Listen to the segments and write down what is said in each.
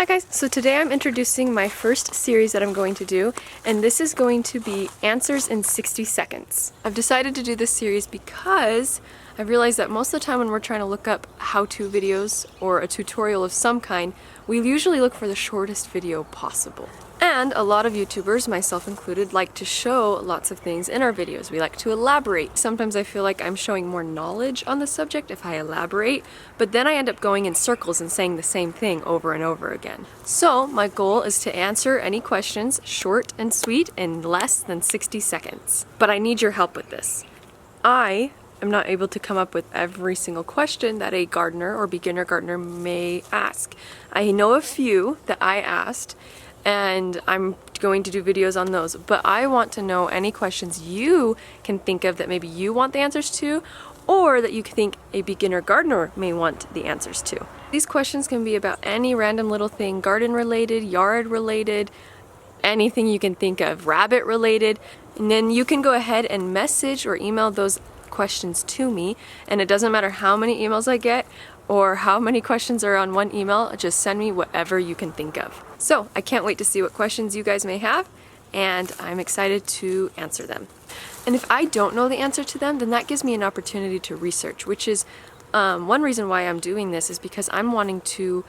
Hi guys, so today I'm introducing my first series that I'm going to do, and this is going to be Answers in 60 Seconds. I've decided to do this series because I've realized that most of the time when we're trying to look up how-to videos or a tutorial of some kind, we usually look for the shortest video possible. And a lot of YouTubers, myself included, like to show lots of things in our videos. We like to elaborate. Sometimes I feel like I'm showing more knowledge on the subject if I elaborate, but then I end up going in circles and saying the same thing over and over again. So my goal is to answer any questions short and sweet in less than 60 seconds. But I need your help with this. I am not able to come up with every single question that a gardener or beginner gardener may ask. I know a few that I asked, and I'm going to do videos on those, but I want to know any questions you can think of that maybe you want the answers to, or that you think a beginner gardener may want the answers to. These questions can be about any random little thing, garden related, yard related, anything you can think of, rabbit related, and then you can go ahead and message or email those questions to me, and it doesn't matter how many emails I get or how many questions are on one email, just send me whatever you can think of. So I can't wait to see what questions you guys may have, and I'm excited to answer them. And if I don't know the answer to them, then that gives me an opportunity to research, which is one reason why I'm doing this is because I'm wanting to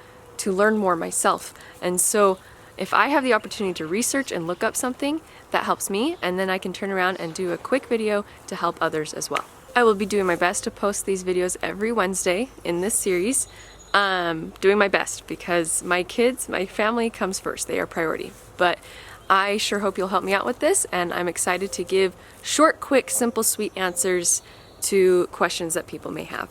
learn more myself. And so if I have the opportunity to research and look up something, that helps me, and then I can turn around and do a quick video to help others as well. I will be doing my best to post these videos every Wednesday in this series. Doing my best because my kids, my family comes first. They are priority. But I sure hope you'll help me out with this, and I'm excited to give short, quick, simple, sweet answers to questions that people may have.